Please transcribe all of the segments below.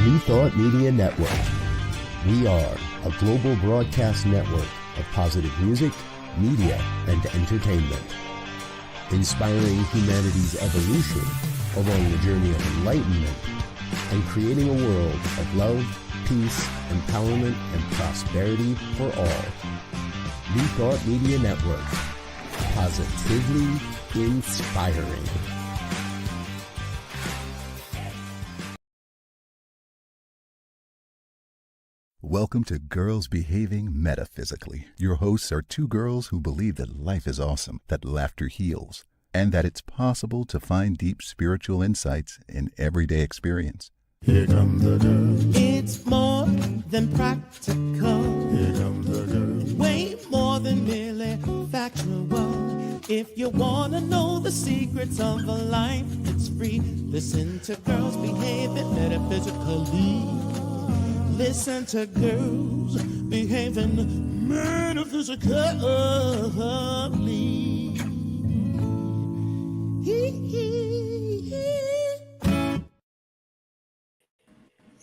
New Thought Media Network. We are a global broadcast network of positive music, media, and entertainment, inspiring humanity's evolution along the journey of enlightenment and creating a world of love, peace, empowerment, and prosperity for all. New Thought Media Network. Positively inspiring. Welcome to Girls Behaving Metaphysically. Your hosts are two girls who believe that life is awesome, that laughter heals, and that it's possible to find deep spiritual insights in everyday experience. Here come the girls. It's more than practical. Here come the girls. Way more than merely factual. If you want to know the secrets of a life, it's free. Listen to Girls Behaving Metaphysically. Listen to Girls Behaving Metaphysically.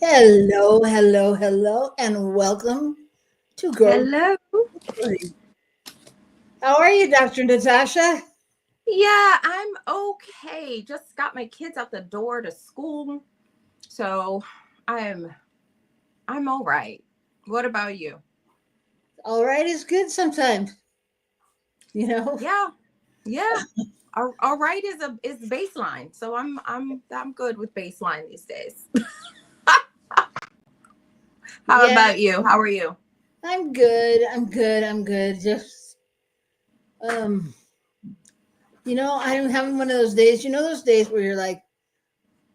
Hello, and welcome to Girls. Hello. How are you, Dr. Natasha? Yeah, I'm okay. Just got my kids out the door to school, so I'm all right. What about you? All right is good sometimes, you know. Yeah. All right is baseline, so I'm good with baseline these days. How about you? How are you? I'm good. Just, I'm having one of those days. You know those days where you're like,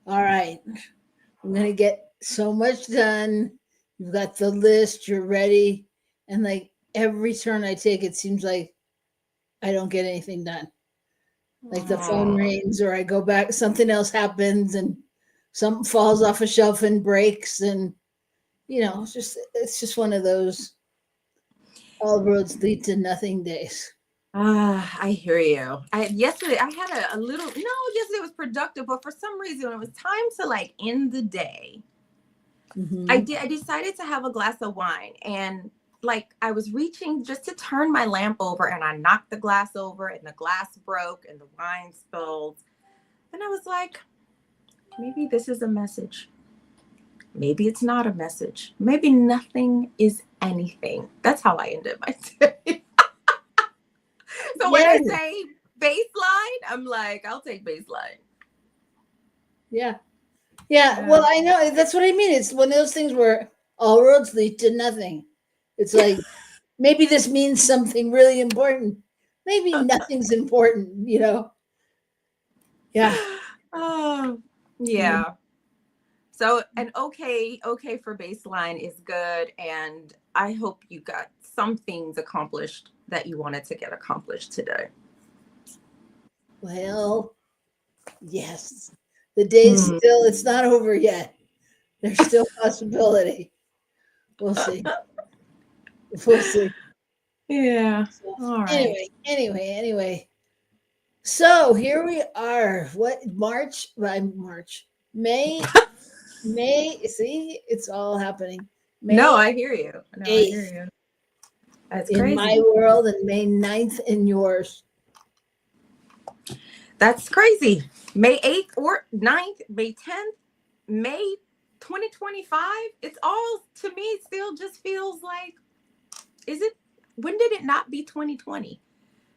all right, I'm gonna get so much done. You've got the list, you're ready, and like every turn I take, it seems like I don't get anything done. Like the phone rings, or I go back, something else happens, and something falls off a shelf and breaks, and it's just one of those all roads lead to nothing days. I hear you. Yesterday was productive, but for some reason when it was time to like end the day, I decided to have a glass of wine, and like I was reaching just to turn my lamp over, and I knocked the glass over, and the glass broke and the wine spilled. And I was like, maybe this is a message. Maybe it's not a message. Maybe nothing is anything. That's how I ended my day. So when I say baseline, I'm like, I'll take baseline. Yeah. Well, I know that's what I mean. It's one of those things where all roads lead to nothing. It's like, maybe this means something really important. Maybe nothing's important, Yeah. Oh, yeah. So an okay for baseline is good. And I hope you got some things accomplished that you wanted to get accomplished today. Well, yes. The day's still, it's not over yet. There's still possibility. We'll see. Yeah. So, all right. Anyway. So here we are. What March? May. See, it's all happening. No, I hear you. I hear you. That's crazy. In my world, and May 9th in yours. That's crazy. May 8th or 9th, May 10th, May 2025. It's all, to me, still just feels like, when did it not be 2020?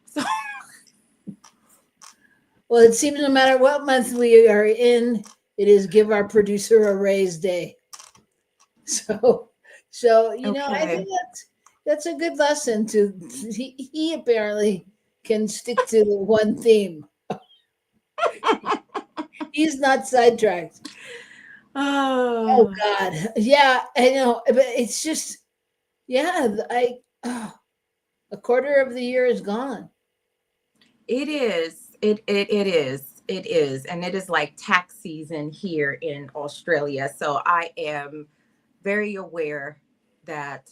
So. Well, it seems no matter what month we are in, it is give our producer a raise day. So I think that's a good lesson to, he apparently can stick to the one theme. He's not sidetracked. Oh God. Yeah, I know. But it's just, a quarter of the year is gone. It is. It is. And it is like tax season here in Australia. So I am very aware that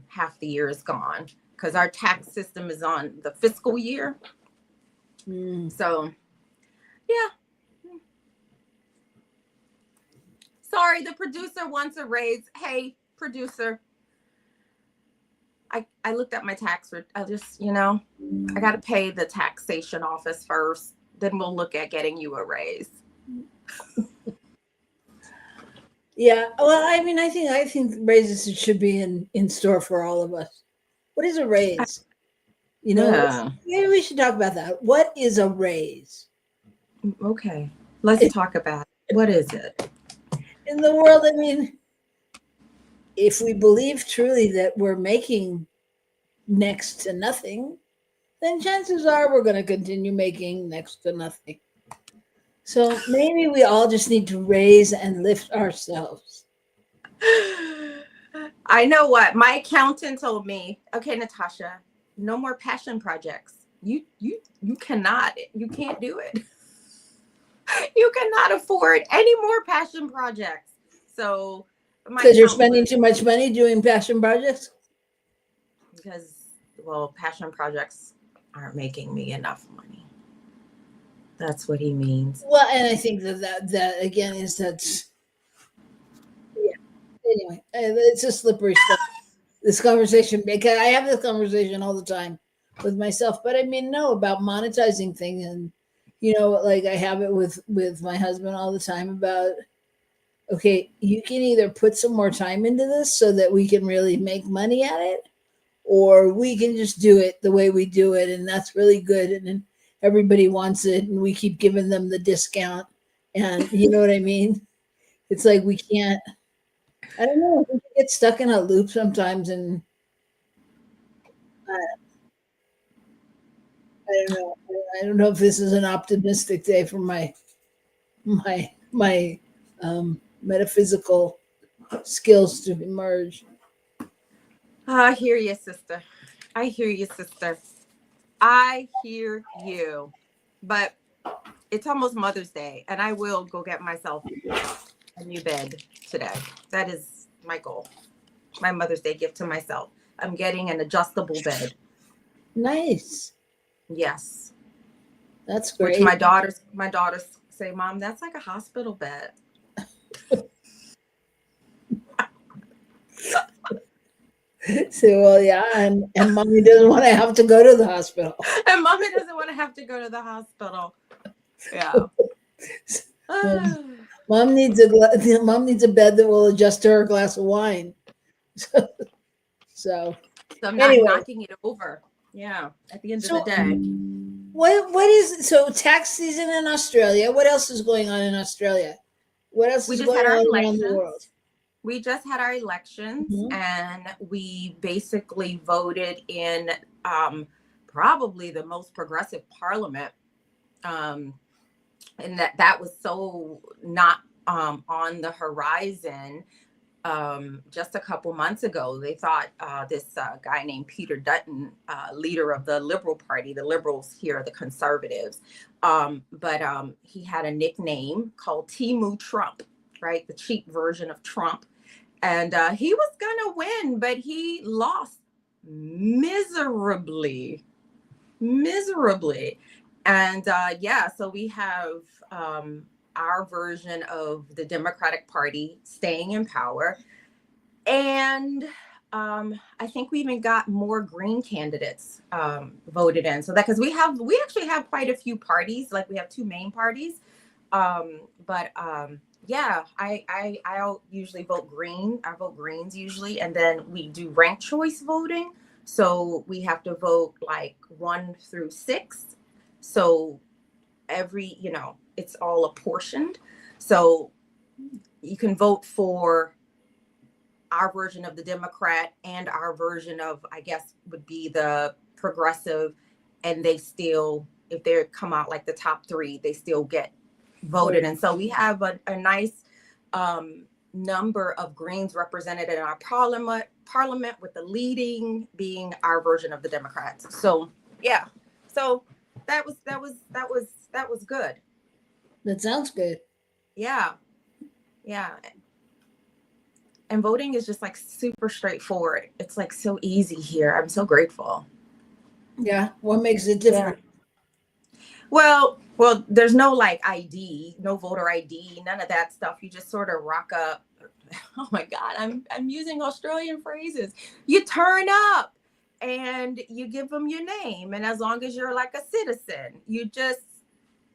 half the year is gone because our tax system is on the fiscal year. So, yeah. So sorry, the producer wants a raise. Hey, producer. I looked at my tax. I just, I got to pay the taxation office first. Then we'll look at getting you a raise. Yeah. Well, I mean, I think raises should be in store for all of us. What is a raise? Yeah. Maybe we should talk about that. What is a raise? Okay. Let's talk about it. What is it? In the world, I mean, if we believe truly that we're making next to nothing, then chances are we're going to continue making next to nothing. So maybe we all just need to raise and lift ourselves. I know what my accountant told me. Okay, Natasha, no more passion projects. You can't do it. You cannot afford any more passion projects. So because you're spending too much money doing passion projects? Because, well, passion projects aren't making me enough money. That's what he means. Well, and I think that again that's anyway, it's a slippery stuff. This conversation, because I have this conversation all the time with myself, but I mean, no, about monetizing things, and like I have it with my husband all the time about, okay, you can either put some more time into this so that we can really make money at it, or we can just do it the way we do it, and that's really good, and everybody wants it, and we keep giving them the discount, and you know what I mean? It's like we can't. I don't know. We get stuck in a loop sometimes, and I don't know. I don't know if this is an optimistic day for my metaphysical skills to emerge. I hear you, sister. I hear you. But it's almost Mother's Day, and I will go get myself a new bed today. That is my goal. My Mother's Day gift to myself. I'm getting an adjustable bed. Nice. Yes. That's great. Which my daughters say, Mom, that's like a hospital bed. So, well, yeah, and Mommy doesn't want to have to go to the hospital. And Mommy doesn't want to have to go to the hospital. Yeah. Mom needs a bed that will adjust to her glass of wine. So I'm not anyway. knocking it over. Yeah. At the end of the day. What is tax season in Australia? What else is going on in Australia? What else is going on around the world? We just had our elections, and we basically voted in probably the most progressive parliament. And that was so not on the horizon. Just a couple months ago, they thought this guy named Peter Dutton, leader of the Liberal Party, the Liberals here, the Conservatives, but he had a nickname called Timu Trump, right? The cheap version of Trump. And he was going to win, but he lost miserably. And so we have our version of the Democratic Party staying in power. And I think we even got more Green candidates voted in. So that, because we actually have quite a few parties, like we have two main parties. I'll usually vote Green. I vote Greens usually. And then we do ranked choice voting. So we have to vote like 1 through 6. So every, it's all apportioned. So you can vote for our version of the Democrat and our version of, I guess, would be the progressive. And they still, if they come out like the top 3, they still get voted. And so we have a nice number of Greens represented in our parliament with the leading being our version of the Democrats. So yeah, so that was good. That sounds good. Yeah. And voting is just like super straightforward. It's like so easy here. I'm so grateful. Yeah. What makes it different? Yeah. Well, Well, there's no like ID, no voter ID, none of that stuff. You just sort of rock up. Oh my God, I'm using Australian phrases. You turn up and you give them your name. And as long as you're like a citizen, you just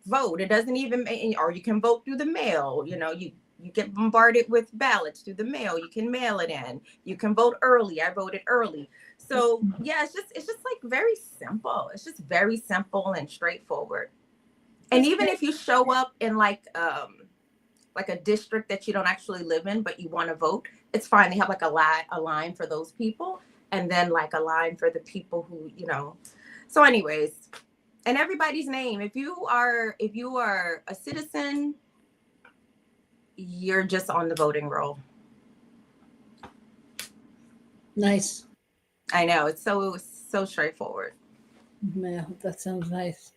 vote. It doesn't even, or you can vote through the mail. You know, you get bombarded with ballots through the mail. You can mail it in. You can vote early. I voted early. So yeah, it's just like very simple. It's just very simple and straightforward. And even if you show up in like a district that you don't actually live in, but you want to vote, it's fine. They have like a line for those people, and then like a line for the people who, you know. So anyways, and everybody's name. If you are a citizen, you're just on the voting roll. Nice. I know, it's so straightforward. Yeah, that sounds nice.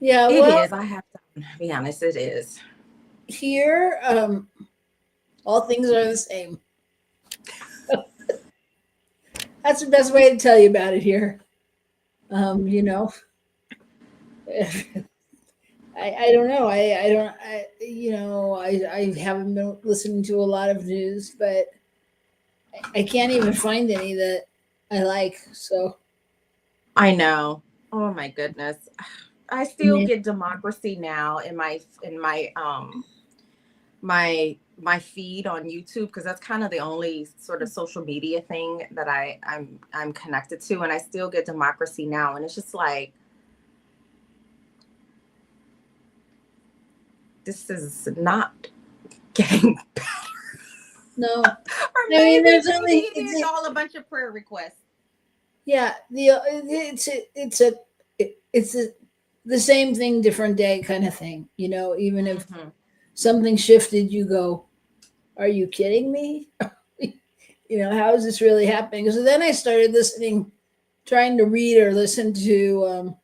Yeah, it is. I have to be honest, it is. Here, all things are the same. That's the best way to tell you about it here. You know, I don't know. I haven't been listening to a lot of news, but I can't even find any that I like. So I know. Oh my goodness. I still get Democracy Now! in my feed on YouTube, because that's kind of the only sort of social media thing that I'm connected to, and I still get Democracy Now! And it's just like, this is not getting better. No. Or maybe it's all a bunch of prayer requests. Yeah, it's the same thing, different day kind of thing. You know, even if something shifted, you go, are you kidding me? You know, how is this really happening? So then I started trying to read or listen to,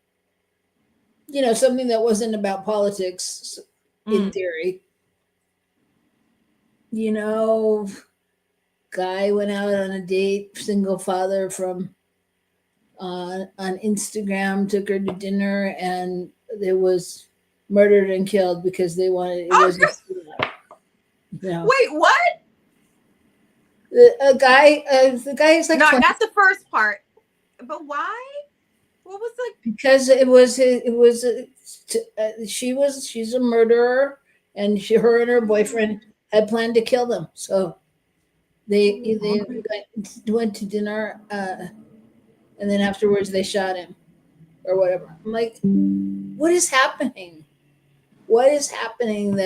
you know, something that wasn't about politics in theory. You know, guy went out on a date, single father from on Instagram, took her to dinner, and it was murdered and killed because they wanted it was you know. Wait, what? The guy is like, no, I got the first part, but why? What was like? Because she's a murderer, and her and her boyfriend had planned to kill them, so they went to dinner, and then afterwards they shot him or whatever. I'm like, what is happening? What is happening?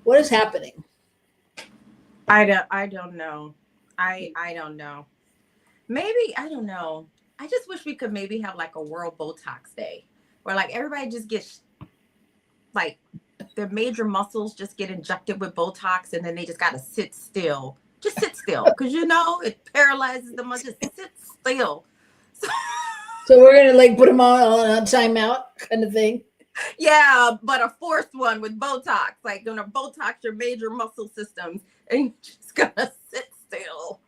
What is happening? I don't know. I don't know. Maybe, I don't know. I just wish we could maybe have like a World Botox Day where like everybody just gets like their major muscles just get injected with Botox, and then they just got to sit still. Just sit still, because you know it paralyzes them. Just sit still. So we're gonna like put them on a timeout kind of thing. Yeah, but a forced one with Botox, like gonna Botox your major muscle systems, and you're just gonna sit still.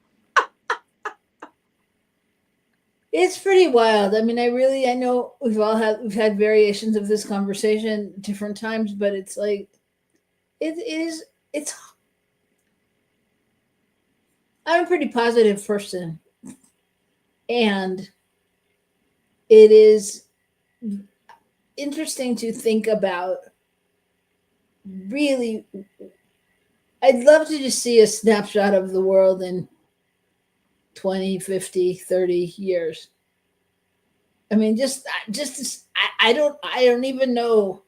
It's pretty wild. I mean, I know we've had variations of this conversation at different times, but it's like, it's I'm a pretty positive person, and it is interesting to think about. Really, I'd love to just see a snapshot of the world in 20, 50, 30 years. I mean, I don't even know.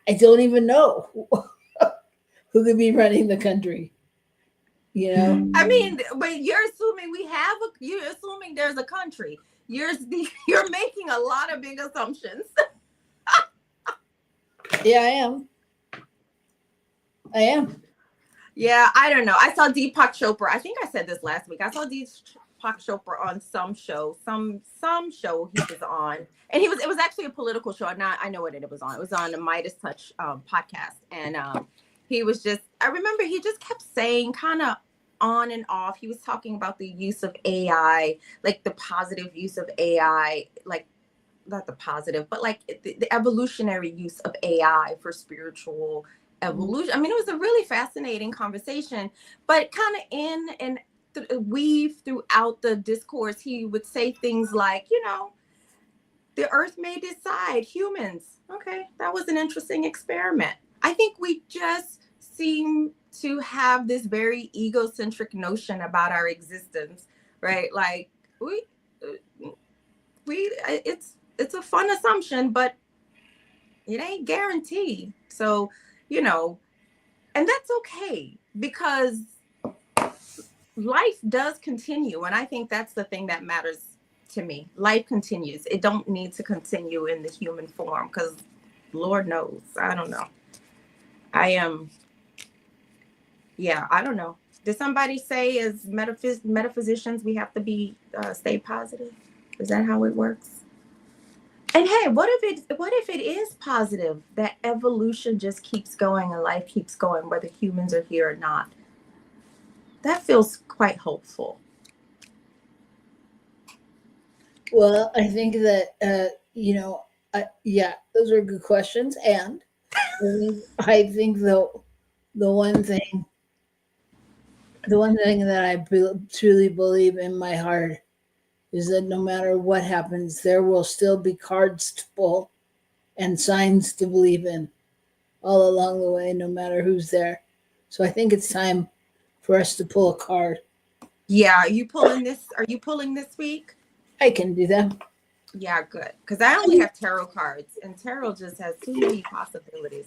I don't even know who could be running the country. You know? I mean, but you're assuming you're assuming there's a country. You're making a lot of big assumptions. Yeah, I am. Yeah, I don't know. I saw Deepak Chopra. I think I said this last week. I saw Deepak Chopra on some show he was on, and it was actually a political show. Now I know what it was on. It was on the Midas Touch podcast, and he was just. I remember he just kept saying kind of on and off. He was talking about the use of AI, like the positive use of AI, like not the positive, but like the evolutionary use of AI for spiritual evolution. I mean, it was a really fascinating conversation, but kind of weave throughout the discourse, he would say things like, the earth may decide, humans. Okay, that was an interesting experiment. I think we just seem to have this very egocentric notion about our existence, right? Like it's a fun assumption, but it ain't guaranteed. So, and that's okay, because life does continue. And I think that's the thing that matters to me. Life continues. It don't need to continue in the human form, because Lord knows, I don't know. I don't know. Did somebody say as metaphysicians we have to stay positive? Is that how it works? And hey, what if it is positive that evolution just keeps going and life keeps going whether humans are here or not? That feels quite hopeful. Well, I think that those are good questions, and I think the one thing that I truly believe in my heart is that no matter what happens, there will still be cards to pull and signs to believe in all along the way, no matter who's there. So I think it's time for us to pull a card. Yeah, are you pulling this week? I can do that. Yeah, good. Because I only have tarot cards, and tarot just has too many possibilities.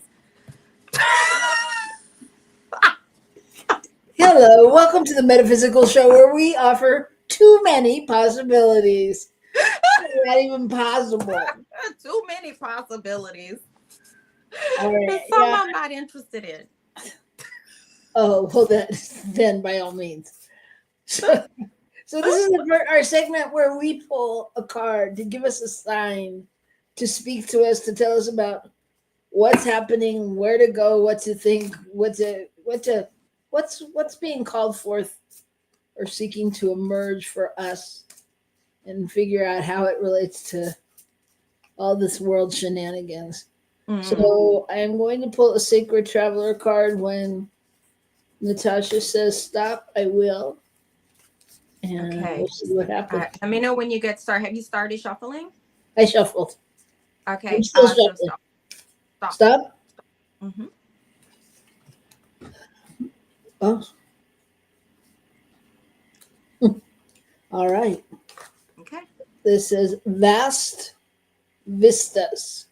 Hello, welcome to the Metaphysical Show, where we offer too many possibilities. Not even possible. Too many possibilities. All right, some I'm not interested in. Oh, well, then by all means. So this is our segment where we pull a card to give us a sign, to speak to us, to tell us about what's happening, where to go, what to think, what's being called forth or seeking to emerge for us, and figure out how it relates to all this world shenanigans. Mm-hmm. So I am going to pull a Sacred Traveler card. When Natasha says stop, I will. And we'll see what happens. Right. Let me know when you get started. Have you started shuffling? I shuffled. Okay. I'm still shuffling. Stop? Mm-hmm. Oh. All right. Okay. This is Vast Vistas.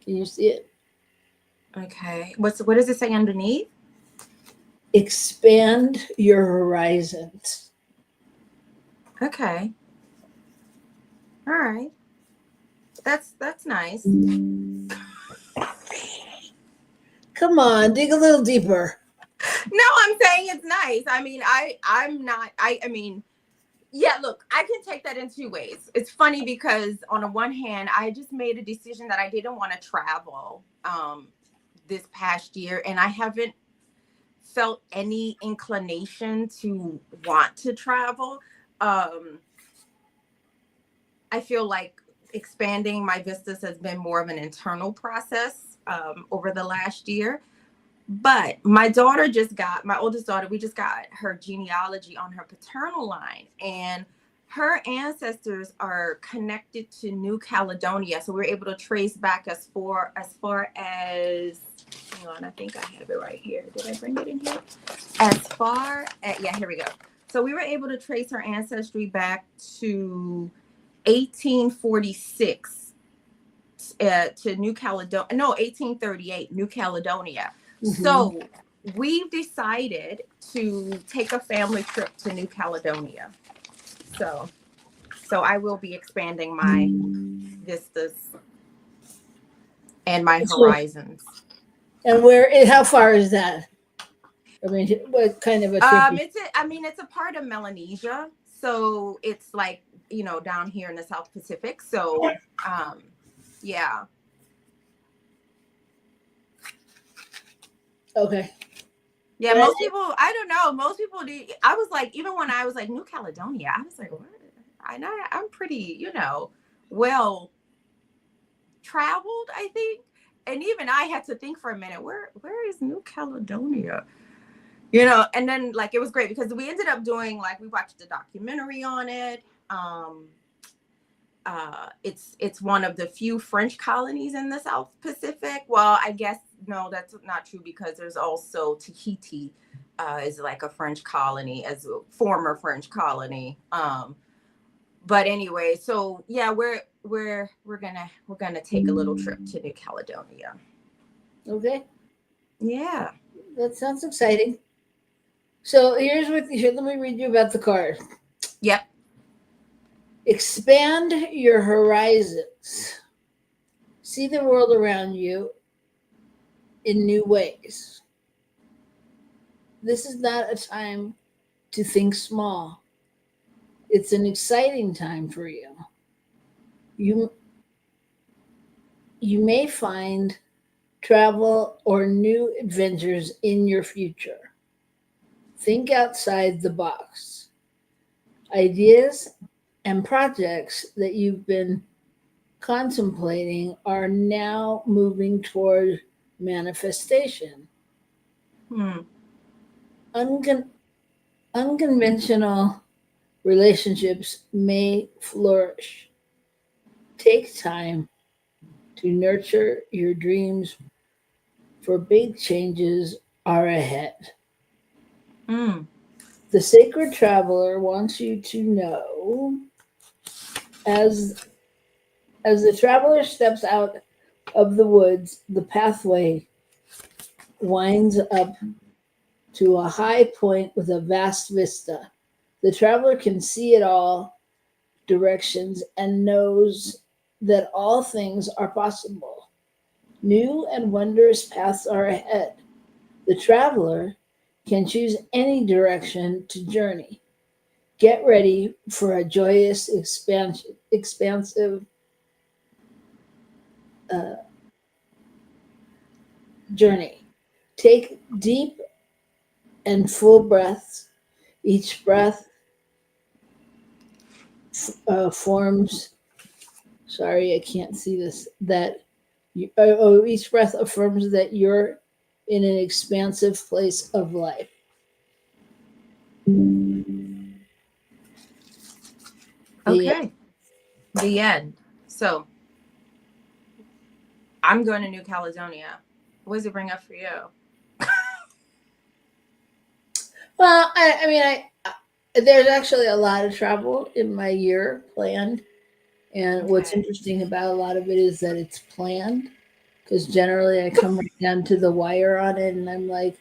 Can you see it? Okay. What does it say underneath? Expand your horizons. Okay. All right. That's nice. Come on, dig a little deeper. No, I'm saying it's nice. I mean, yeah, look, I can take that in two ways. It's funny because on the one hand, I just made a decision that I didn't want to travel this past year, and I haven't felt any inclination to want to travel. I feel like expanding my vistas has been more of an internal process over the last year. But my oldest daughter, we just got her genealogy on her paternal line, and her ancestors are connected to New Caledonia. So we're able to trace back as far as, hang on, I think I have it right here. Did I bring it in here? Here we go. So we were able to trace her ancestry back to 1846 to New Caledonia. No, 1838, New Caledonia. Mm-hmm. So we've decided to take a family trip to New Caledonia. So I will be expanding my vistas and my horizons. And how far is that? I mean, what kind of a trip? It's a part of Melanesia. So it's like, down here in the South Pacific. So, yeah. Okay. Yeah, most people, I don't know. Most people do. I was like, even when I was like New Caledonia, I was like, what? I'm pretty, well traveled, I think. And even I had to think for a minute, where is New Caledonia? You know, and then like it was great because we ended up doing, like, we watched a documentary on it. It's one of the few French colonies in the South Pacific. Well, I guess no, that's not true, because there's also Tahiti is like a French colony, as a former French colony. But anyway, so yeah, we're gonna take a little trip to New Caledonia. Okay, Yeah. that sounds exciting. So let me read you about the card. Yep. Expand your horizons. See the world around you in new ways. This is not a time to think small. It's an exciting time for you. You may find travel or new adventures in your future. Think outside the box. Ideas and projects that you've been contemplating are now moving toward manifestation. Unconventional relationships may flourish. Take time to nurture your dreams, for big changes are ahead. The sacred traveler wants you to know, as the traveler steps out of the woods, the pathway winds up to a high point with a vast vista. The traveler can see it all directions and knows that all things are possible. New and wondrous paths are ahead. The traveler can choose any direction to journey. Get ready for a joyous, expansive journey. Take deep and full breaths. Each breath forms. Sorry, I can't see this. Each breath affirms that you're in an expansive place of life. Okay. The end. So I'm going to New Caledonia. What does it bring up for you? Well, I mean, there's actually a lot of travel in my year planned. And what's interesting about a lot of it is that it's planned, because generally I come right down to the wire on it and I'm like,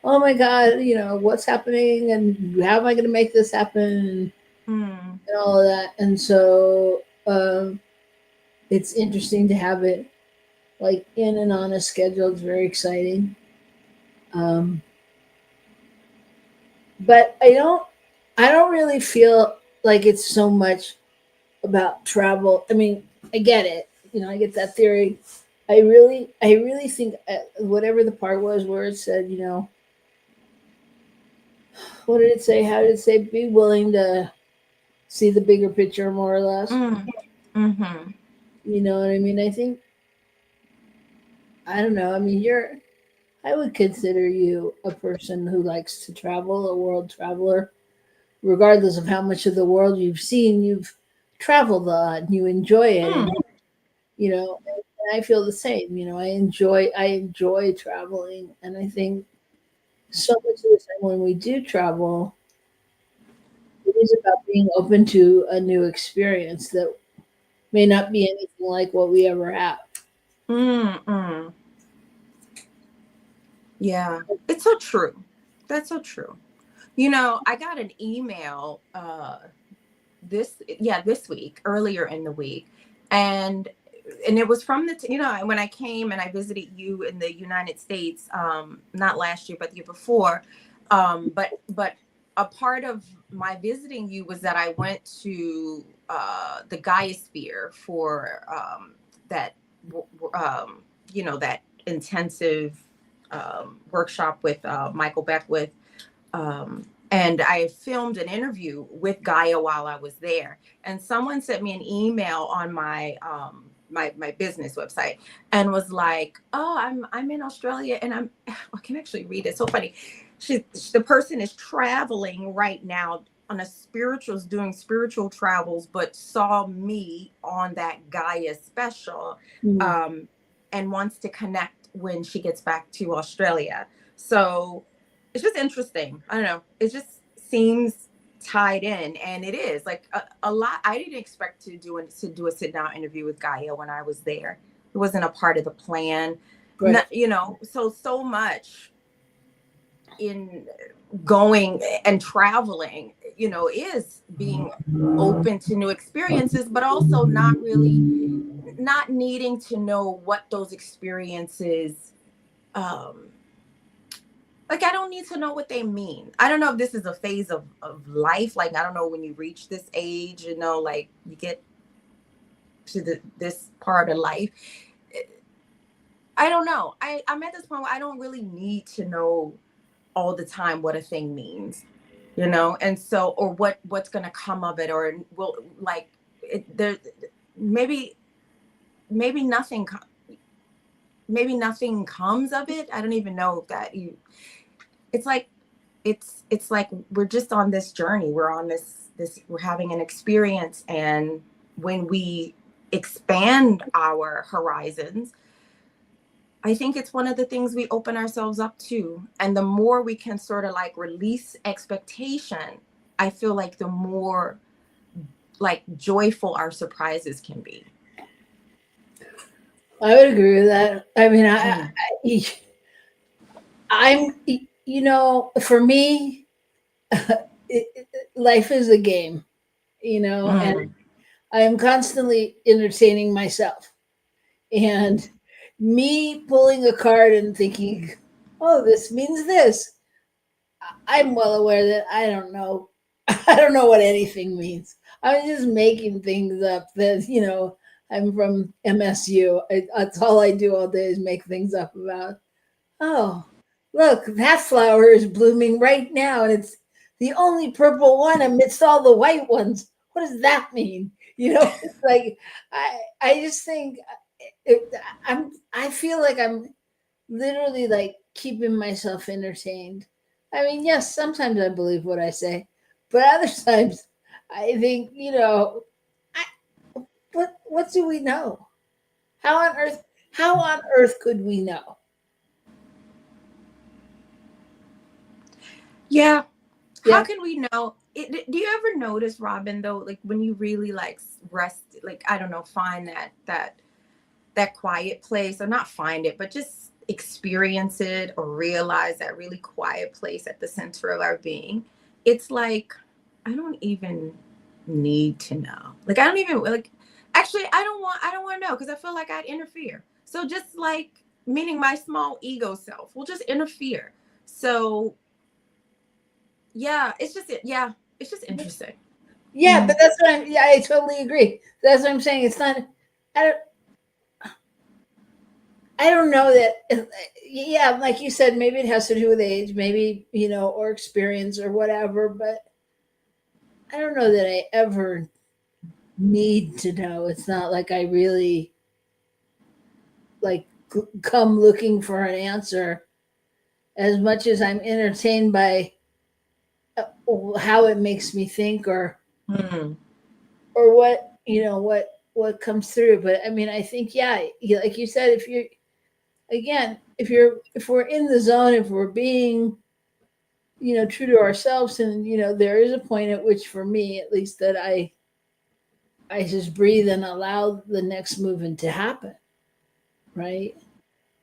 oh my God, what's happening and how am I going to make this happen and all of that. And so it's interesting to have it like in and on a schedule. It's very exciting. But I don't really feel like it's so much about travel. I mean, I get it. I get that theory. I really think whatever the part was where it said, what did it say? How did it say? Be willing to see the bigger picture, more or less. Mm-hmm. You know what I mean? I think, I don't know. I mean, I would consider you a person who likes to travel, a world traveler, regardless of how much of the world you've seen. You've traveled a lot and you enjoy it. And, and I feel the same. I enjoy traveling. And I think so much of the time when we do travel, it is about being open to a new experience that may not be anything like what we ever have. Yeah, it's so true. That's so true. I got an email this week, earlier in the week, and it was from when I came and I visited you in the United States, not last year but the year before, but a part of my visiting you was that I went to the Gaia-sphere for that intensive workshop with Michael Beckwith, And I filmed an interview with Gaia while I was there. And someone sent me an email on my my business website and was like, "Oh, I'm in Australia and I can actually read it. So funny. The person is traveling right now on doing spiritual travels, but saw me on that Gaia special, and wants to connect when she gets back to Australia." So it's just interesting. I don't know. It just seems tied in, and it is like a lot. I didn't expect to do a sit down interview with Gaia when I was there. It wasn't a part of the plan. Right. Not, you know, so much in going and traveling, you know, is being open to new experiences, but also not needing to know what those experiences like, I don't need to know what they mean. I don't know if this is a phase of life. Like, I don't know, when you reach this age, you know, like you get to this part of life. I don't know. I'm at this point where I don't really need to know all the time what a thing means, you know? And so, or what's going to come of it, or will like there, maybe nothing comes of it. I don't even know that it's like we're just on this journey. We're on this we're having an experience, and when we expand our horizons, I think it's one of the things we open ourselves up to. And the more we can sort of like release expectation, I feel like the more like joyful our surprises can be. I would agree with that. I mean, I'm, you know, for me, life is a game, you know, and I am constantly entertaining myself. And me pulling a card and thinking, oh, this means this. I'm well aware that I don't know. I don't know what anything means. I'm just making things up that, you know, I'm from MSU. That's all I do all day is make things up about, oh, look, that flower is blooming right now. And it's the only purple one amidst all the white ones. What does that mean? You know, it's like, I just think I feel like I'm literally like keeping myself entertained. I mean, yes, sometimes I believe what I say, but other times I think, you know, what do we know? How on earth could we know? Yeah. How can we know? Do you ever notice, Robyn, though, like when you really like rest, like, I don't know, find that quiet place, or not find it, but just experience it or realize that really quiet place at the center of our being? It's like, I don't even need to know. Like, I don't even like, actually, I don't want to know, because I feel like I'd interfere. So just like, meaning my small ego self will just interfere. So yeah, it's just interesting. Yeah, but that's what I totally agree. That's what I'm saying. It's not, I don't know that, yeah, like you said, maybe it has to do with age, maybe, you know, or experience or whatever, but I don't know that I ever need to know. It's not like I really like come looking for an answer as much as I'm entertained by how it makes me think, or what, you know, what comes through. But I mean, I think, yeah, like you said, if we're in the zone, if we're being, you know, true to ourselves, and, you know, there is a point at which, for me at least, that I just breathe and allow the next movement to happen, right?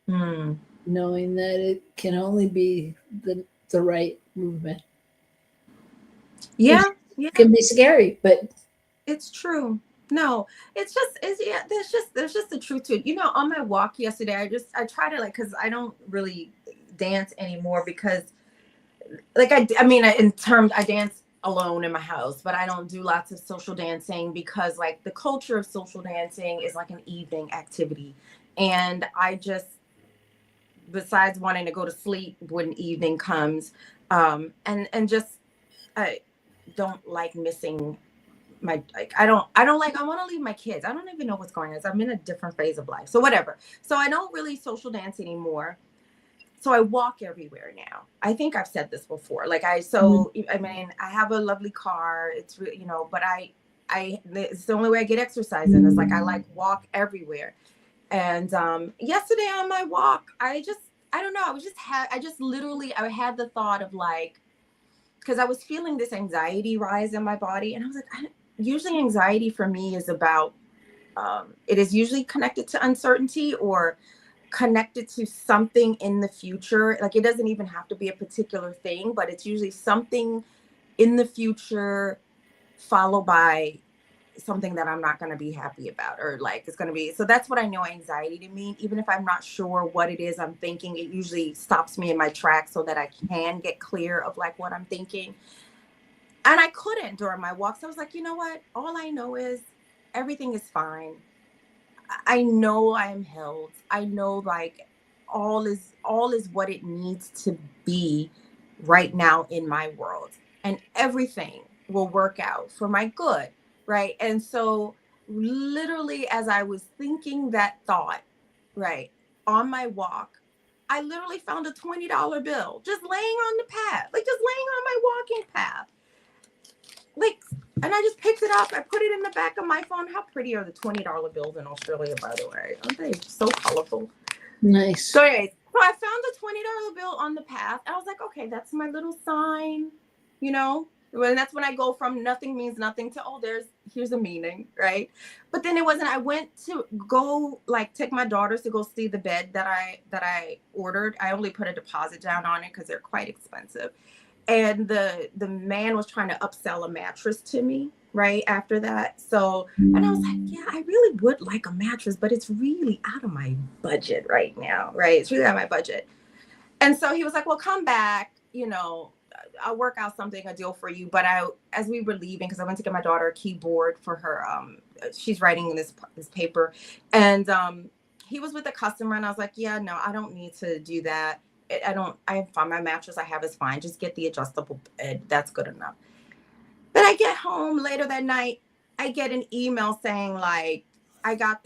Knowing that it can only be the right movement. Yeah, it can be scary, but it's true. No, there's just the truth to it. You know, on my walk yesterday, I try to, like, because I don't really dance anymore, because like I mean, I dance alone in my house, but I don't do lots of social dancing, because like the culture of social dancing is like an evening activity. And I just, besides wanting to go to sleep when evening comes, and just I don't like missing my, like, I want to leave my kids. I don't even know what's going on. I'm in a different phase of life. So whatever. So I don't really social dance anymore. So I walk everywhere now. I think I've said this before. Like I mean, I have a lovely car. It's, you know, but it's the only way I get exercise in. Is like, I like walk everywhere. And yesterday on my walk, I don't know. I had the thought of like, because I was feeling this anxiety rise in my body. And I was like, usually anxiety for me is about, it is usually connected to uncertainty or connected to something in the future. Like it doesn't even have to be a particular thing, but it's usually something in the future followed by something that I'm not going to be happy about, or like it's going to be. So that's what I know anxiety to mean. Even if I'm not sure what it is I'm thinking, it usually stops me in my tracks so that I can get clear of like what I'm thinking. And I couldn't during my walks. I was like, you know what? All I know is everything is fine. I know I am held. I know like all is what it needs to be right now in my world, and everything will work out for my good. Right. And so literally as I was thinking that thought, right, on my walk, I literally found a $20 bill just laying on the path, like just laying on my walking path. Like, and I just picked it up. I put it in the back of my phone. How pretty are the $20 bills in Australia, by the way? Aren't they so colorful? Nice. So anyways, so I found the $20 bill on the path. I was like, okay, that's my little sign, you know? And that's when I go from nothing means nothing to, oh, here's a meaning, right? But then it wasn't. I went to go like take my daughters to go see the bed that I ordered. I only put a deposit down on it because they're quite expensive. And the man was trying to upsell a mattress to me right after that. So, and I was like, yeah, I really would like a mattress, but it's really out of my budget right now, right? It's really out of my budget. And so he was like, well, come back, you know, I'll work out a deal for you. But as we were leaving, because I went to get my daughter a keyboard for her, she's writing this paper. And he was with a customer, and I was like, yeah, no, I don't need to do that. I find my mattress I have is fine. Just get the adjustable bed. That's good enough. Then I get home later that night. I get an email saying like, I got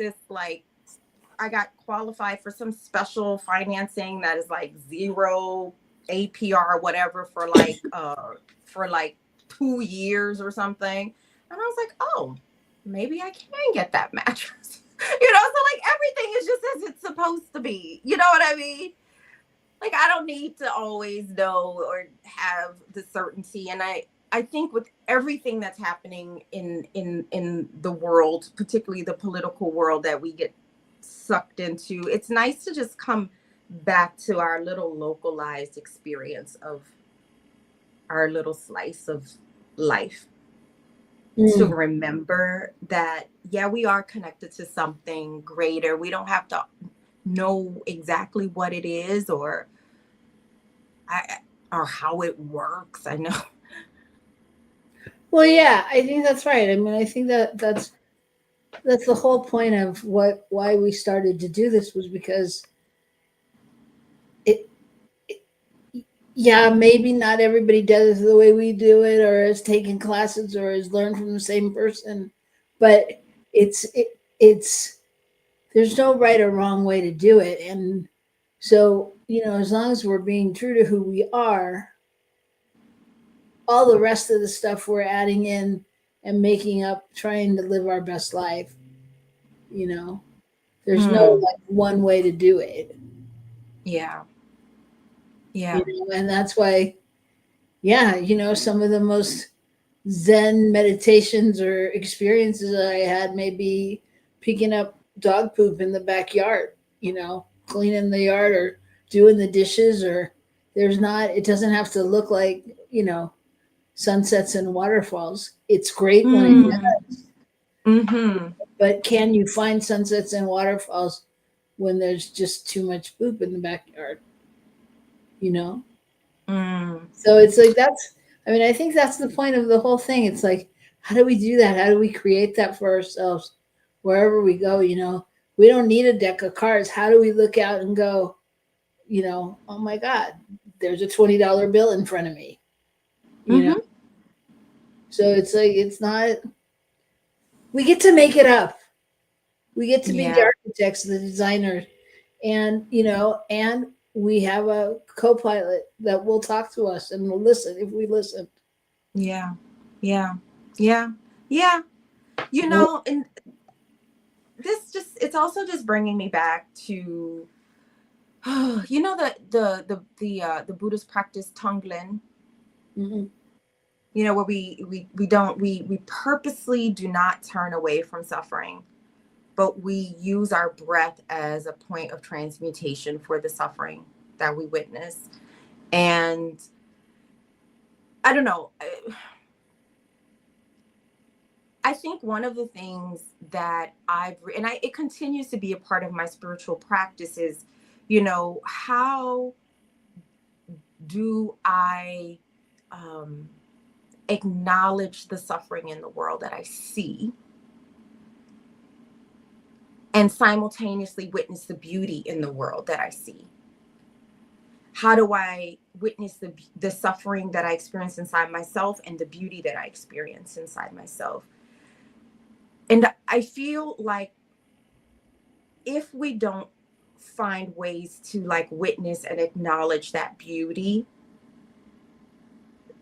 qualified for some special financing that is like 0 APR or whatever for like 2 years or something. And I was like, oh, maybe I can get that mattress. You know, so like everything is just as it's supposed to be. You know what I mean? Like, I don't need to always know or have the certainty. And I think with everything that's happening in the world, particularly the political world that we get sucked into, it's nice to just come back to our little localized experience of our little slice of life. To remember that, yeah, we are connected to something greater. We don't have to know exactly what it is or how it works. I know. Well, yeah, I think that's right. I mean, I think that's the whole point of why we started to do this, was because yeah, maybe not everybody does it the way we do it, or has taken classes, or has learned from the same person, but it's there's no right or wrong way to do it. And so, you know, as long as we're being true to who we are, all the rest of the stuff we're adding in and making up, trying to live our best life, you know, there's no like one way to do it. Yeah. You know, and that's why, yeah, you know, some of the most Zen meditations or experiences I had may be picking up dog poop in the backyard, you know, cleaning the yard or doing the dishes, or it doesn't have to look like, you know, sunsets and waterfalls. It's great when it does. Mm-hmm. But can you find sunsets and waterfalls when there's just too much poop in the backyard? You know? So it's like, I think that's the point of the whole thing. It's like, how do we do that? How do we create that for ourselves wherever we go? You know, we don't need a deck of cards. How do we look out and go, you know, oh my God, there's a $20 bill in front of me, you know? So it's like, it's not, we get to make it up. We get to be the architects, the designers, and, you know, and we have a co-pilot that will talk to us and will listen if we listen. Yeah. You know, and this just, it's also just bringing me back to, you know, the Buddhist practice Tonglen. Mm-hmm. You know, where we purposely do not turn away from suffering, but we use our breath as a point of transmutation for the suffering that we witness. And I don't know, I think one of the things that it continues to be a part of my spiritual practice is, you know, how do I acknowledge the suffering in the world that I see and simultaneously witness the beauty in the world that I see? How do I witness the suffering that I experience inside myself and the beauty that I experience inside myself? And I feel like if we don't find ways to like witness and acknowledge that beauty,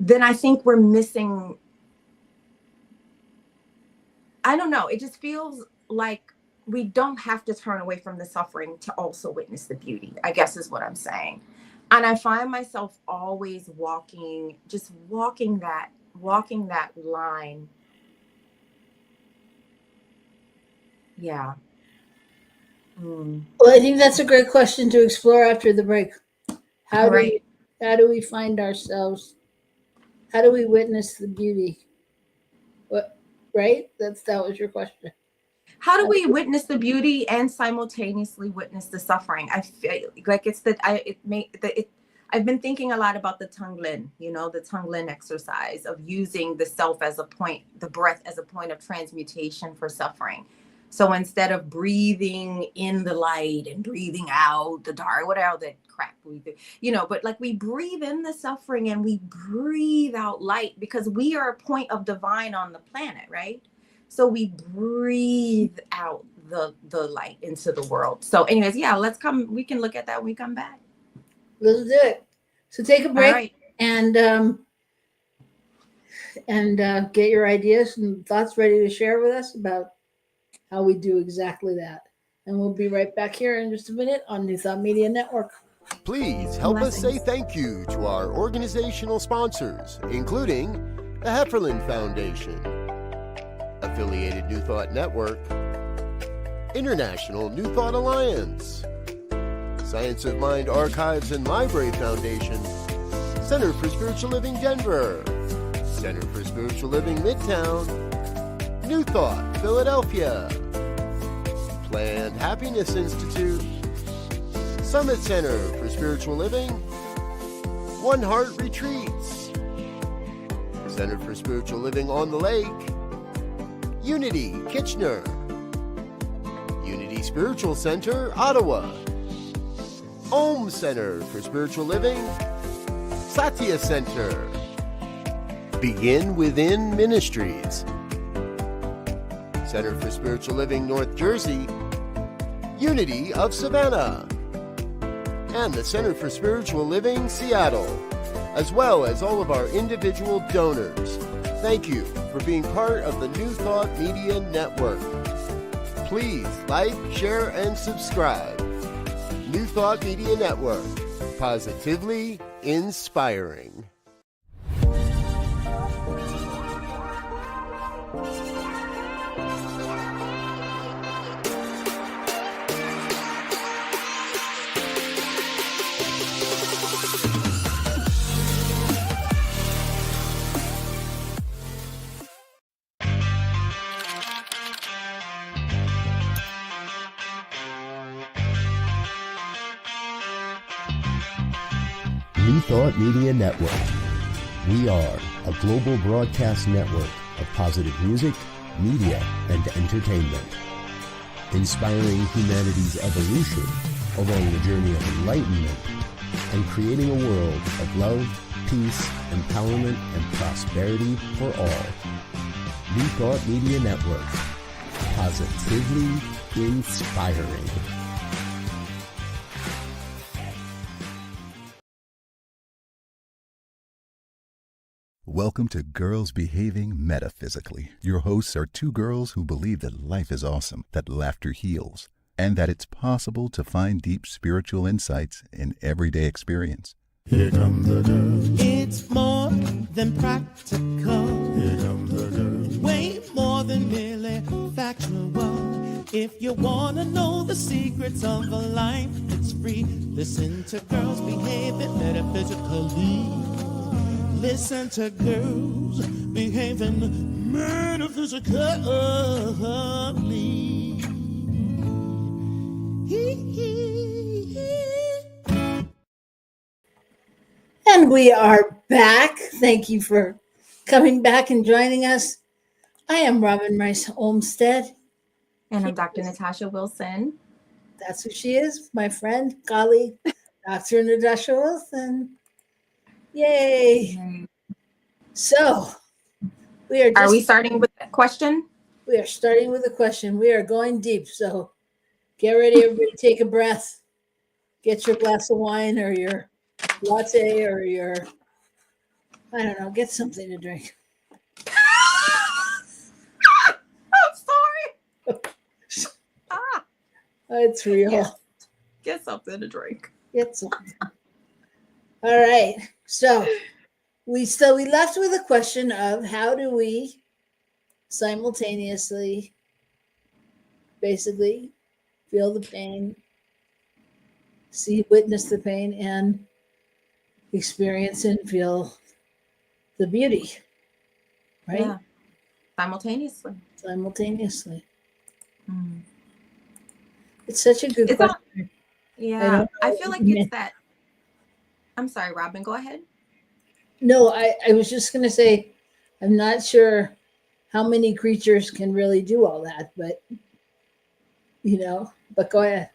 then I think we're missing, I don't know, it just feels like we don't have to turn away from the suffering to also witness the beauty, I guess is what I'm saying. And I find myself always walking that line. Yeah. Well, I think that's a great question to explore after the break. How do we find ourselves? How do we witness the beauty? What, right? That was your question. How do we witness the beauty and simultaneously witness the suffering? I feel like I've been thinking a lot about the Tonglen, you know, the Tonglen exercise of using the self as a point, the breath as a point of transmutation for suffering. So instead of breathing in the light and breathing out the dark, whatever that crap we do, you know, but like we breathe in the suffering and we breathe out light because we are a point of divine on the planet, right? So we breathe out the light into the world. So anyways, yeah, we can look at that when we come back. Let's do it. So take a break. Right. and get your ideas and thoughts ready to share with us about how we do exactly that. And we'll be right back here in just a minute on New Thought Media Network. Please help us say thank you to our organizational sponsors, including the Hefferland Foundation, Affiliated New Thought Network, International New Thought Alliance, Science of Mind Archives and Library Foundation, Center for Spiritual Living Denver, Center for Spiritual Living Midtown, New Thought Philadelphia, Planned Happiness Institute, Summit Center for Spiritual Living, One Heart Retreats, Center for Spiritual Living on the Lake, Unity Kitchener, Unity Spiritual Center Ottawa, Om Center for Spiritual Living, Satya Center, Begin Within Ministries, Center for Spiritual Living North Jersey, Unity of Savannah, and the Center for Spiritual Living Seattle, as well as all of our individual donors. Thank you for being part of the New Thought Media Network. Please like, share, and subscribe. New Thought Media Network, positively inspiring. New Thought Media Network. We are a global broadcast network of positive music, media, and entertainment, inspiring humanity's evolution along the journey of enlightenment and creating a world of love, peace, empowerment, and prosperity for all. New Thought Media Network. Positively inspiring. Welcome to Girls Behaving Metaphysically. Your hosts are two girls who believe that life is awesome, that laughter heals, and that it's possible to find deep spiritual insights in everyday experience. Here come the girls. It's more than practical. Here come the girls. Way more than merely factual. If you wanna know the secrets of a life that's free, listen to Girls Behaving Metaphysically. Listen to Girls Behaving Metaphysically. And we are back. Thank you for coming back and joining us. I am Robyn Rice Olmsted. And I'm Dr. Natasha Wilson. That's who she is, my friend, colleague, Dr. Natasha Wilson. Yay. So Are we starting with a question? We are starting with a question. We are going deep. So get ready, everybody, take a breath. Get your glass of wine or your latte or your, I don't know, get something to drink. I'm sorry. It's real. Yes. Get something to drink. Get something. All right. So we left with a question of how do we simultaneously basically feel the pain, witness the pain, and experience and feel the beauty, right? Yeah. Simultaneously. It's such a good question. I feel like it's that. I'm sorry, Robyn, go ahead. No, I was just going to say, I'm not sure how many creatures can really do all that, but but go ahead.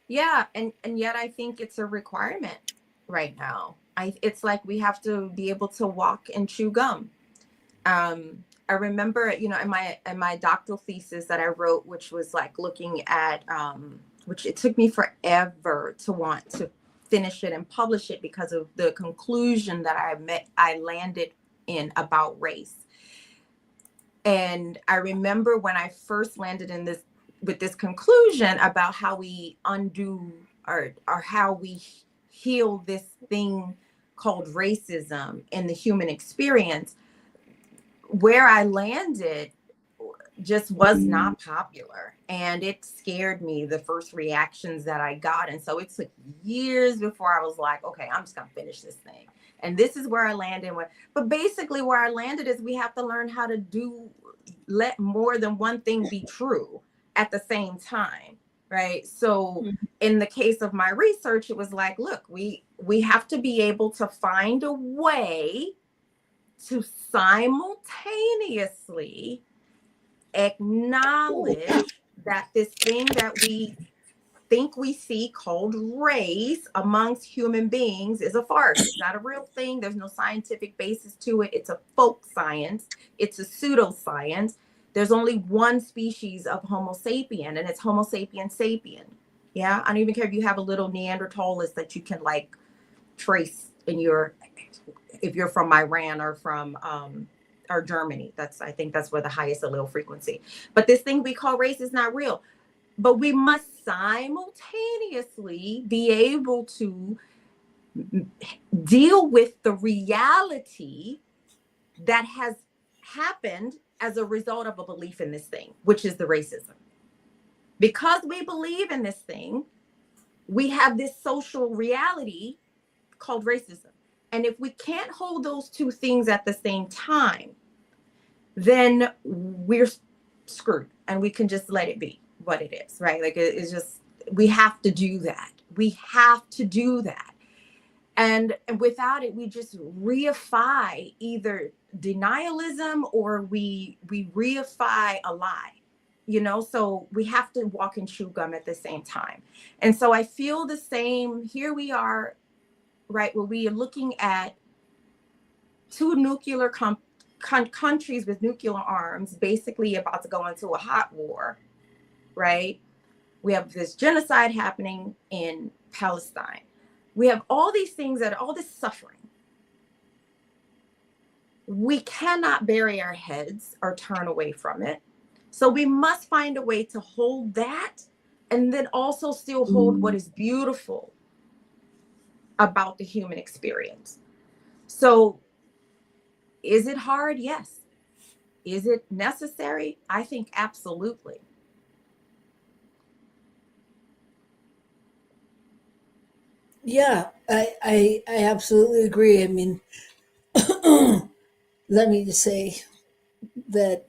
Yeah. And yet I think it's a requirement right now. It's like we have to be able to walk and chew gum. I remember, in my doctoral thesis that I wrote, which was like looking at, which it took me forever to want to finish it and publish it because of the conclusion that I landed in about race. And I remember when I first landed with this conclusion about how we undo or how we heal this thing called racism in the human experience, where I landed just was not popular, and it scared me, the first reactions that I got. And so it took years before I was like, okay, I'm just gonna finish this thing. And this is where I landed. But basically where I landed is we have to learn how to let more than one thing be true at the same time, right? So in the case of my research, it was like, look, we have to be able to find a way to simultaneously acknowledge that this thing that we think we see called race amongst human beings is a farce. It's not a real thing. There's no scientific basis to it. It's a folk science. It's a pseudoscience. There's only one species of Homo sapien, and it's Homo sapien sapien. Yeah, I don't even care if you have a little Neanderthalis that you can like trace in if you're from Iran or from or Germany. I think that's where the highest allele frequency. But this thing we call race is not real. But we must simultaneously be able to deal with the reality that has happened as a result of a belief in this thing, which is the racism. Because we believe in this thing, we have this social reality called racism. And if we can't hold those two things at the same time, then we're screwed, and we can just let it be what it is, right? Like it's just, we have to do that. And without it, we just reify either denialism or we reify a lie, so we have to walk and chew gum at the same time. And so I feel the same. Here we are right, where we are looking at two nuclear countries with nuclear arms basically about to go into a hot war, right? We have this genocide happening in Palestine. We have all these things all this suffering. We cannot bury our heads or turn away from it. So we must find a way to hold that and then also still hold what is beautiful about the human experience. So is it hard? Yes. Is it necessary? I think absolutely. Yeah, I absolutely agree. I mean, let me just say that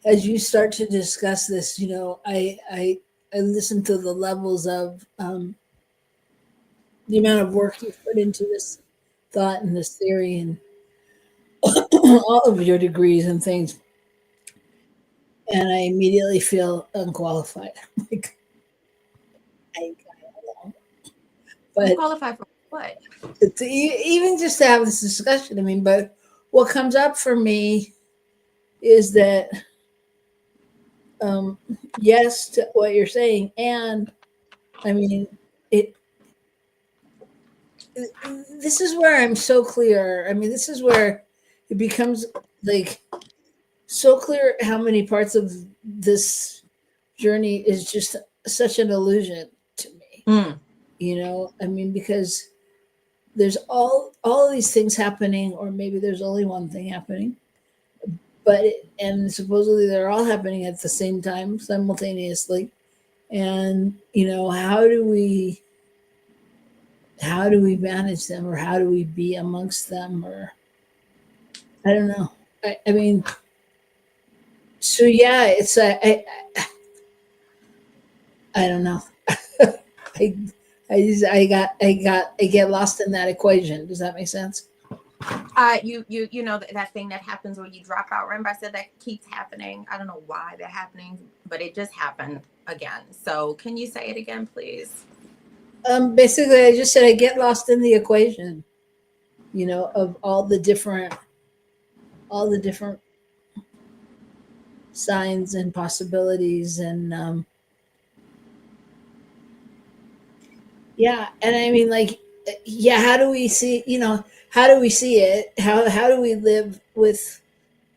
as you start to discuss this, I listen to the levels of the amount of work you put into this thought and this theory and all of your degrees and things, and I immediately feel unqualified. Like I don't know. But Qualify for what? even just to have this discussion, I mean, but what comes up for me is that yes to what you're saying, and I mean it. This is where I'm so clear. I mean, this is where it becomes like so clear how many parts of this journey is just such an illusion to me. I mean, because there's all of these things happening, or maybe there's only one thing happening, but and supposedly they're all happening at the same time simultaneously. And how do we manage them, or how do we be amongst them, or I don't know. I mean, so yeah, it's I don't know. I get lost in that equation. Does that make sense? You know that thing that happens when you drop out. Remember I said that keeps happening. I don't know why that's happening, but it just happened again. So can you say it again, please? Basically, I just said I get lost in the equation, of all the different signs and possibilities, and yeah, and I mean, like, yeah, how do we see? How do we see it? How do we live with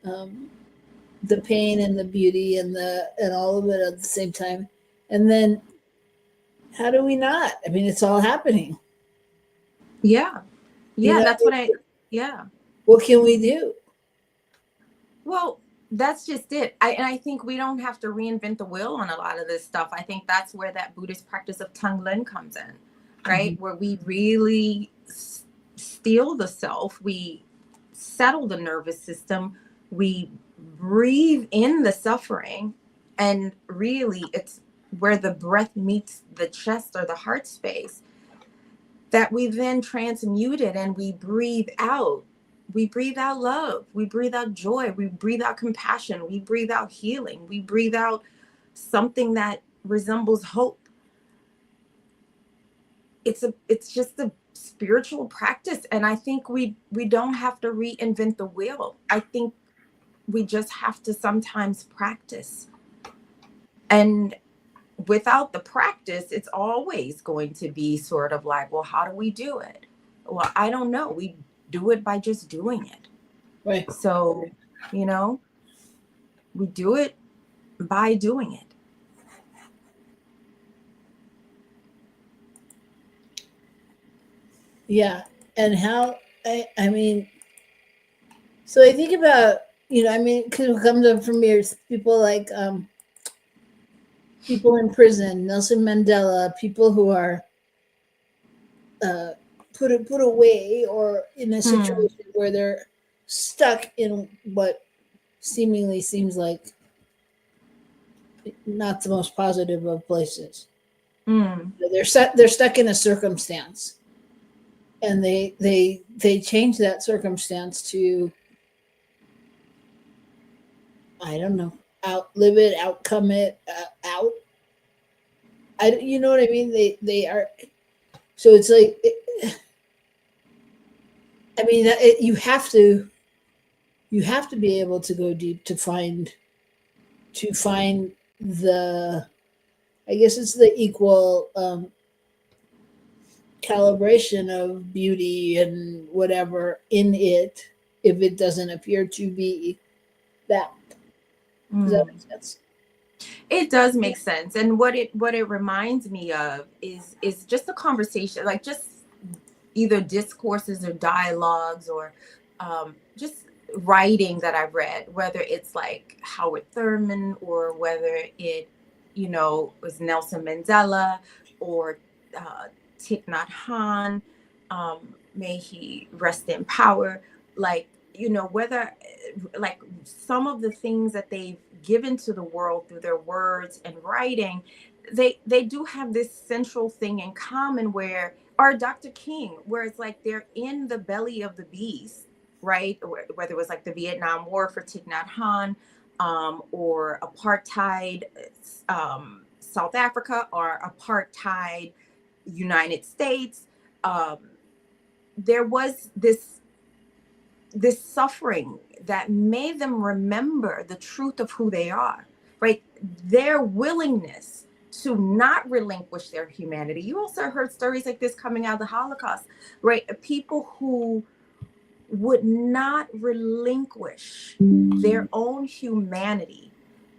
the pain and the beauty and all of it at the same time? And then how do we not? I mean, it's all happening. Yeah. That's what yeah. What can we do? Well, that's just it. I think we don't have to reinvent the wheel on a lot of this stuff. I think that's where that Buddhist practice of Tonglen comes in, right? Where we really steal the self, we settle the nervous system, we breathe in the suffering, and really it's where the breath meets the chest or the heart space that we then transmute it, and we breathe out. We breathe out love. We breathe out joy. We breathe out compassion. We breathe out healing. We breathe out something that resembles hope. It's just a spiritual practice. And I think we don't have to reinvent the wheel. I think we just have to sometimes practice. And without the practice, it's always going to be sort of like, well, how do we do it? Well, I don't know. We do it by just doing it. Right. So, we do it by doing it. Yeah. And how, I mean, so I think about, because what comes up for me is people like people in prison, Nelson Mandela, people who are put away, or in a situation where they're stuck in what seemingly seems like not the most positive of places. They're stuck in a circumstance, and they change that circumstance to, I don't know, outlive it, outcome it, you know what I mean? They are, so it's like I mean, you have to be able to go deep to find the, I guess it's the equal calibration of beauty and whatever in it, if it doesn't appear to be that. Does that make sense? It does make sense. And what it reminds me of is just a conversation, like just either discourses or dialogues or just writing that I've read, whether it's like Howard Thurman or whether it, was Nelson Mandela or Thich Nhat Hanh, may he rest in power. Like, whether like some of the things that they've given to the world through their words and writing, they do have this central thing in common where, or Dr. King, where it's like they're in the belly of the beast, right? Whether it was like the Vietnam War for Thich Nhat Hanh, or apartheid South Africa, or apartheid United States. There was this suffering that made them remember the truth of who they are, right? Their willingness to not relinquish their humanity. You also heard stories like this coming out of the Holocaust, right? People who would not relinquish their own humanity.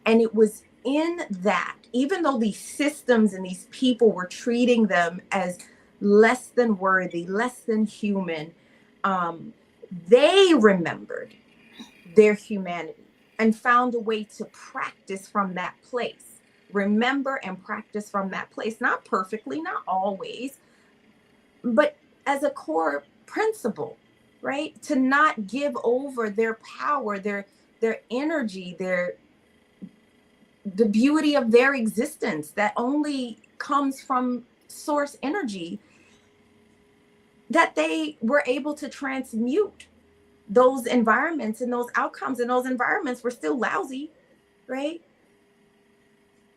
And it was in that, even though these systems and these people were treating them as less than worthy, less than human, they remembered their humanity and found a way to practice from that place. Remember and practice from that place, not perfectly, not always, but as a core principle, right? To not give over their power, their energy, the beauty of their existence that only comes from source energy, that they were able to transmute those environments and those outcomes, and those environments were still lousy, right?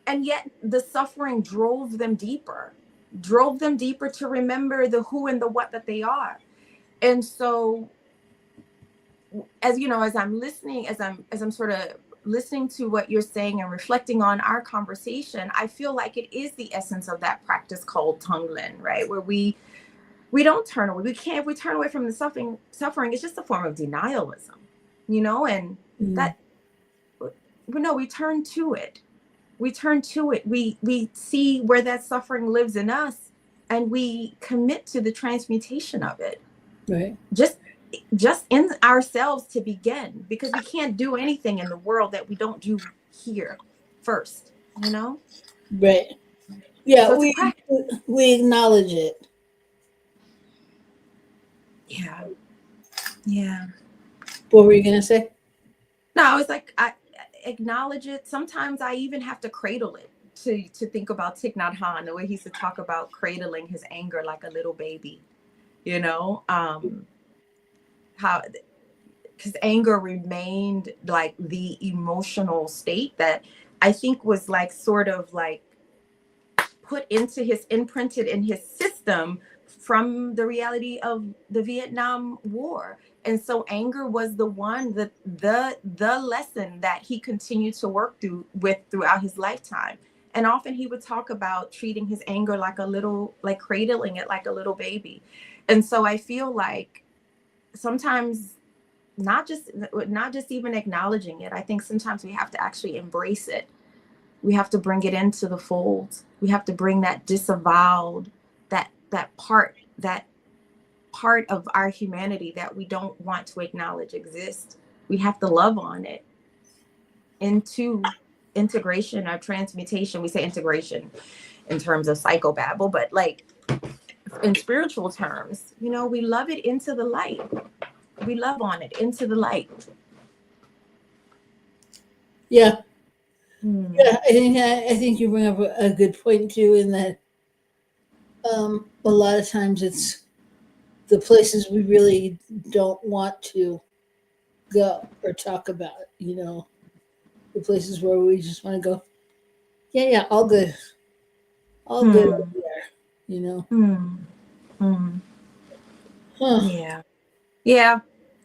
And yet the suffering drove them deeper to remember the who and the what that they are. And so, as I'm listening, as I'm sort of listening to what you're saying and reflecting on our conversation, I feel like it is the essence of that practice called Tonglen, right? Where we don't turn away. We turn away from the suffering, it's just a form of denialism, and that, no, we turn to it. We see where that suffering lives in us, and we commit to the transmutation of it. Right. Just in ourselves to begin, because we can't do anything in the world that we don't do here first, Right. Yeah, so we acknowledge it. Yeah. What were you gonna say? No, I was like, I acknowledge it. Sometimes I even have to cradle it to think about Thich Nhat Hanh, the way he used to talk about cradling his anger like a little baby, how, because anger remained like the emotional state that I think was like sort of like imprinted in his system from the reality of the Vietnam War. And so anger was the one, the lesson that he continued to work throughout his lifetime. And often he would talk about treating his anger like cradling it like a little baby. And so I feel like sometimes not just even acknowledging it, I think sometimes we have to actually embrace it. We have to bring it into the fold. We have to bring that disavowed, that part of our humanity that we don't want to acknowledge exist. We have to love on it into integration or transmutation. We say integration in terms of psychobabble, but like in spiritual terms, we love it into the light. We love on it into the light. Yeah. Yeah, I think you bring up a good point too, in that a lot of times it's the places we really don't want to go or talk about, the places where we just want to go, yeah, all good over there, Huh. Yeah. Yeah,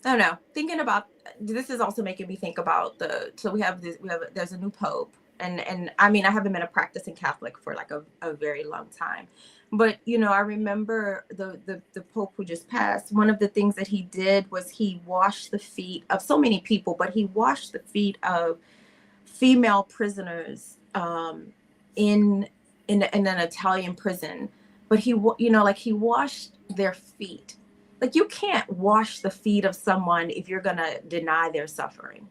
I don't know. Thinking about this is also making me think about there's a new pope, and I mean I haven't been a practicing Catholic for like a very long time, but you know I remember the pope who just passed. One of the things that he did was he washed the feet of so many people, but he washed the feet of female prisoners in an Italian prison. But he like he washed their feet. Like you can't wash the feet of someone if you're gonna deny their suffering,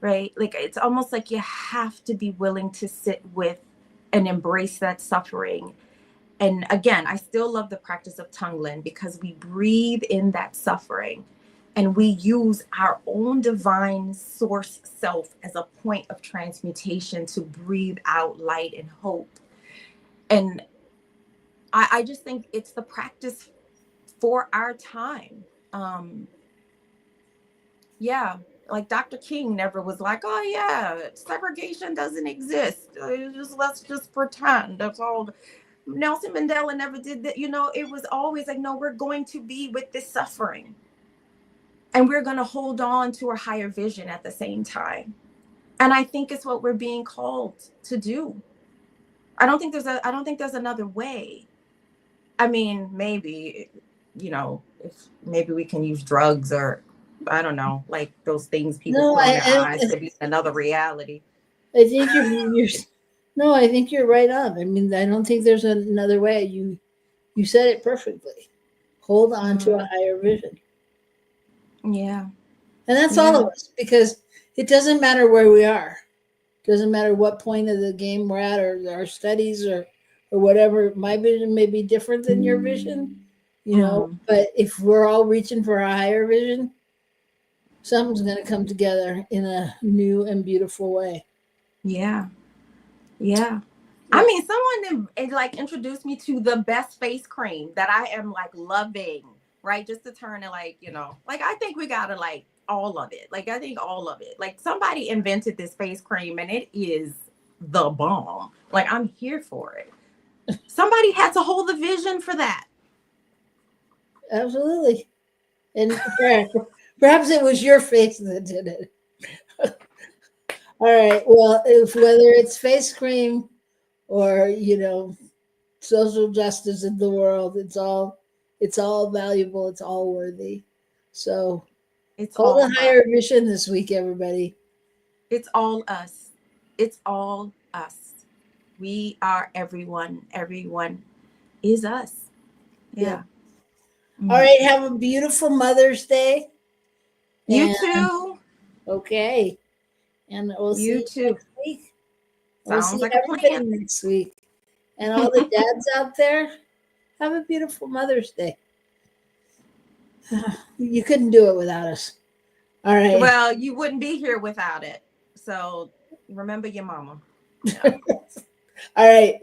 right? Like it's almost like you have to be willing to sit with and embrace that suffering. And again, I still love the practice of Tonglen because we breathe in that suffering and we use our own divine source self as a point of transmutation to breathe out light and hope. And I just think it's the practice for our time. Yeah, like Dr. King never was like, oh yeah, segregation doesn't exist. Let's just pretend. That's all. Nelson Mandela never did that. You know, it was always like, no, we're going to be with this suffering. And we're going to hold on to a higher vision at the same time. And I think it's what we're being called to do. I don't think there's another way. I mean, maybe, you know, if maybe we can use drugs or I don't know, like those things people put on their eyes to be another reality. I think I think you're right on. I mean, I don't think there's another way. You said it perfectly. Hold on to a higher vision. Yeah. And that's all of us, because it doesn't matter where we are. It doesn't matter what point of the game we're at or our studies or whatever. My vision may be different than your vision, you know, but if we're all reaching for a higher vision, something's going to come together in a new and beautiful way. Yeah. Yeah. I mean, someone like introduced me to the best face cream that I am like loving, right? Just to turn it like, you know, like I think we gotta like all of it. Like I think all of it. Like somebody invented this face cream and it is the bomb. Like I'm here for it. Somebody had to hold the vision for that. Absolutely. And perhaps it was your face that did it. All right. Well, whether it's face cream or, you know, social justice in the world, it's all valuable. It's all worthy. So it's hold a higher vision this week, everybody. It's all us. It's all us. We are everyone. Everyone is us. Yeah. All right. Have a beautiful Mother's Day. You too. Okay. And we'll see you too. Next week. Sounds like a plan. Next week. And all the dads out there, have a beautiful Mother's Day. You couldn't do it without us. All right. Well, you wouldn't be here without it. So remember your mama. Yeah. All right.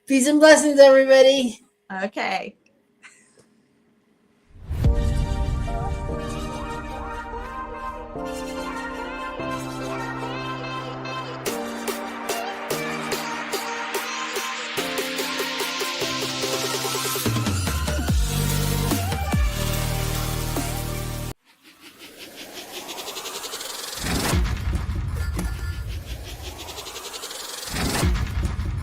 Peace and blessings, everybody. Okay.